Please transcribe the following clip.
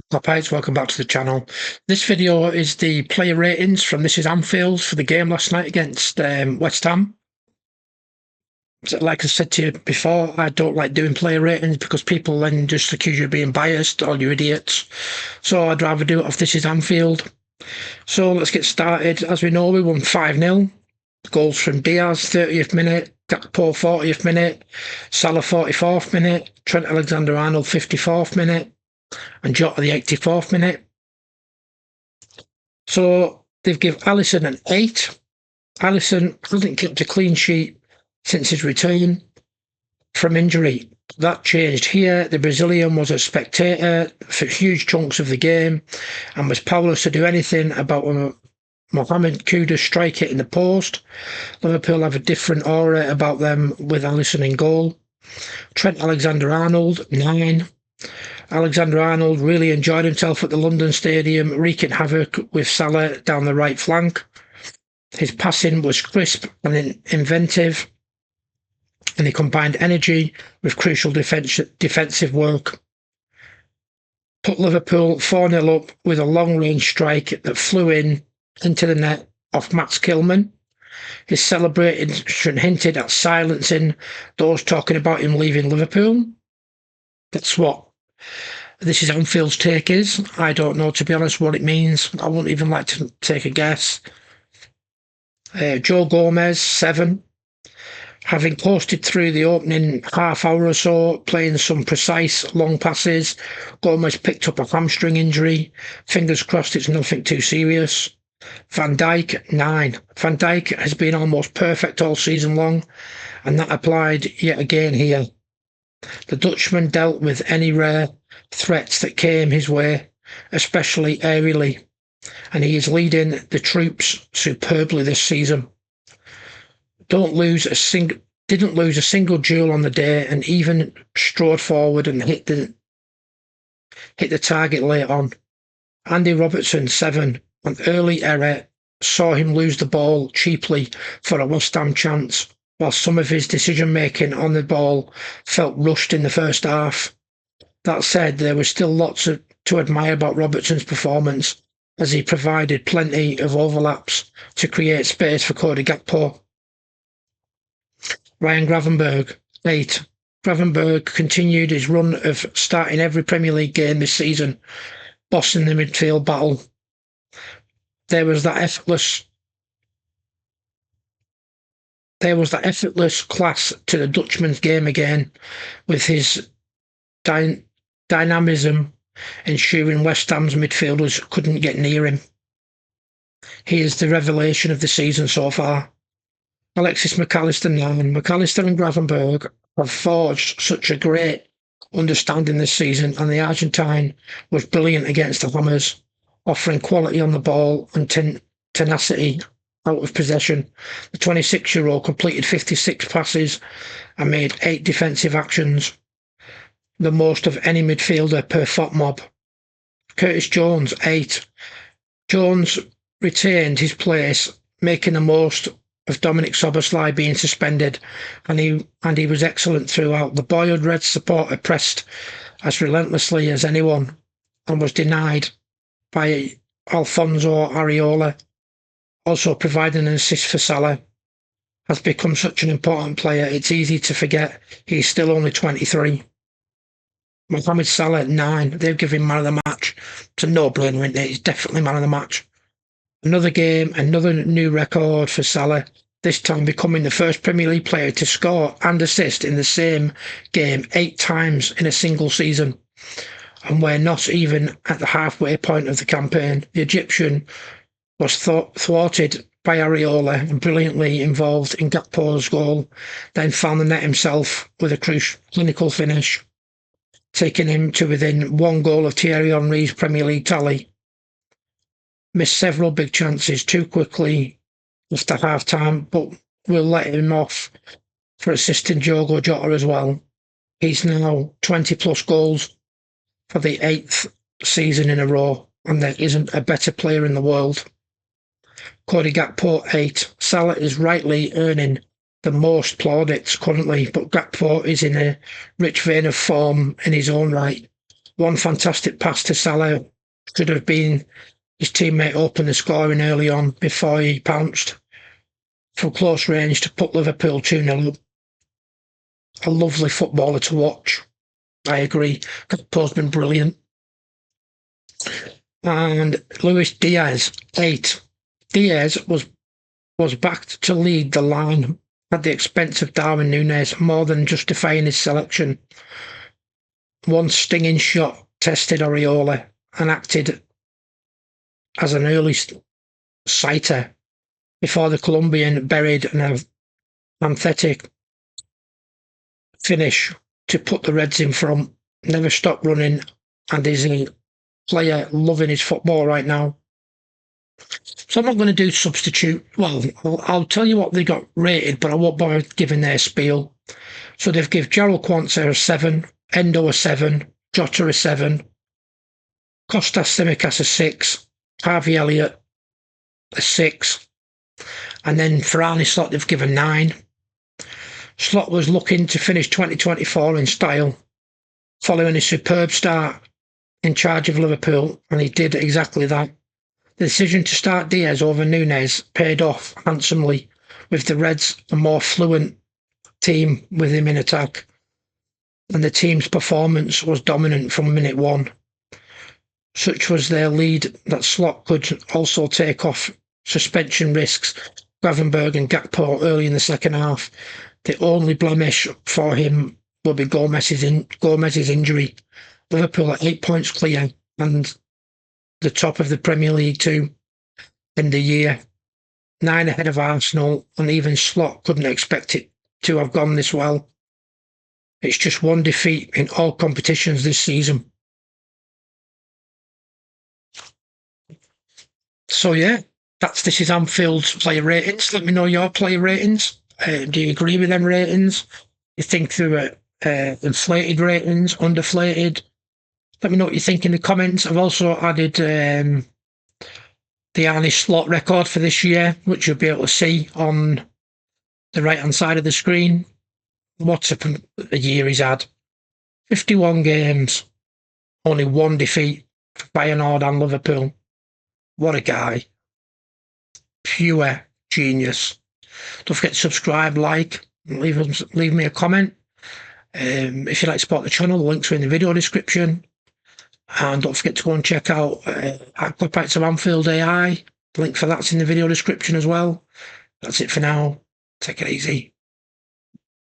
Hi, welcome back to the channel. This video is the player ratings from This is Anfield for the game last night against West Ham. So like I said to you before, I don't like doing player ratings because people then just accuse you of being biased or you're idiots. So I'd rather do it off This is Anfield. So let's get started. As we know, we won 5-0. Goals from Diaz, 30th minute, Gakpo, 40th minute, Salah, 44th minute, Trent Alexander-Arnold, 54th minute, and Jota, the 84th minute. So they've given Alisson an 8. Alisson hasn't kept a clean sheet since his return from injury. That changed here. The Brazilian was a spectator for huge chunks of the game and was powerless to do anything about Mohamed Kudus strike it in the post. Liverpool have a different aura about them with Alisson in goal. Trent Alexander-Arnold, 9. Alexander-Arnold really enjoyed himself at the London Stadium, wreaking havoc with Salah down the right flank. His passing was crisp and inventive, and he combined energy with crucial defensive work. Put Liverpool 4-0 up with a long-range strike that flew into the net off Max Kilman. His celebration hinted at silencing those talking about him leaving Liverpool. That's what This is Anfield's take is. I don't know, to be honest, what it means. I wouldn't even like to take a guess. Joe Gomez, 7. Having coasted through the opening half hour or so, playing some precise long passes, Gomez picked up a hamstring injury. Fingers crossed it's nothing too serious. Van Dijk, 9. Van Dijk has been almost perfect all season long, and that applied yet again here. The Dutchman dealt with any rare threats that came his way, especially aerially, and he is leading the troops superbly this season. Didn't lose a single duel on the day, and even strode forward and hit the target late on. Andy Robertson, 7. An early error saw him lose the ball cheaply for a West Ham chance, while some of his decision-making on the ball felt rushed in the first half. That said, there was still lots to admire about Robertson's performance, as he provided plenty of overlaps to create space for Cody Gakpo. Ryan Gravenberch, 8. Gravenberch continued his run of starting every Premier League game this season, bossing the midfield battle. There was that effortless class to the Dutchman's game again, with his dynamism ensuring West Ham's midfielders couldn't get near him. He is the revelation of the season so far. Alexis McAllister, 9. McAllister and Gravenberch have forged such a great understanding this season, and the Argentine was brilliant against the Hammers, offering quality on the ball and tenacity out of possession. The 26-year-old completed 56 passes and made 8 defensive actions, the most of any midfielder per FOT mob. Curtis Jones, 8. Jones retained his place, making the most of Dominic Szoboszlai being suspended, and he was excellent throughout. The boyhood Red supporter pressed as relentlessly as anyone and was denied by Alfonso Areola, also providing an assist for Salah. Has become such an important player, it's easy to forget he's still only 23. Mohamed Salah, 9. They've given him man of the match. It's a no-brainer, isn't it? He's definitely man of the match. Another game, another new record for Salah, this time becoming the first Premier League player to score and assist in the same game 8 times in a single season. And we're not even at the halfway point of the campaign. The Egyptian was thwarted by Areola and brilliantly involved in Gakpo's goal, then found the net himself with a clinical finish, taking him to within 1 goal of Thierry Henry's Premier League tally. Missed several big chances too quickly after half-time, but we'll let him off for assisting Diogo Jota as well. He's now 20-plus goals for the 8th season in a row, and there isn't a better player in the world. Cody Gakpo, 8. Salah is rightly earning the most plaudits currently, but Gakpo is in a rich vein of form in his own right. One fantastic pass to Salah. Should have been his teammate opened the scoring early on before he pounced from close range to put Liverpool 2-0 up. A lovely footballer to watch. I agree. Gakpo's been brilliant. And Luis Diaz, 8. Diaz was backed to lead the line at the expense of Darwin Núñez, more than justifying his selection. One stinging shot tested Oriola and acted as an early sighter before the Colombian buried an pathetic finish to put the Reds in front. Never stopped running and is a player loving his football right now. So I'm not going to do substitute. Well, I'll tell you what they got rated, but I won't bother giving their spiel. So they've given Jarrell Quansah a 7, Endo a 7, Jota a 7, Kostas Tsimikas a 6, Harvey Elliott a 6, and then for Arne Slot they've given 9. Slot was looking to finish 2024 in style, following a superb start in charge of Liverpool, and he did exactly that. The decision to start Diaz over Núñez paid off handsomely, with the Reds a more fluent team with him in attack, and the team's performance was dominant from minute one. Such was their lead that Slot could also take off suspension risks Gravenberg and Gakpo early in the second half. The only blemish for him will be Gomez's injury. Liverpool are 8 points clear and the top of the Premier League too in the year. 9 ahead of Arsenal, and even Slot couldn't expect it to have gone this well. It's just one defeat in all competitions this season. So yeah, this is Anfield's player ratings. Let me know your player ratings. Do you agree with them ratings? You think they were inflated ratings, underflated? Let me know what you think in the comments. I've also added the Arne Slot record for this year, which you'll be able to see on the right-hand side of the screen. What's a year he's had? 51 games, only 1 defeat for Bayern and Liverpool. What a guy. Pure genius. Don't forget to subscribe, like, and leave me a comment. If you'd like to support the channel, the links are in the video description. And don't forget to go and check out Aquapites of Anfield AI. The link for that's in the video description as well. That's it for now. Take it easy.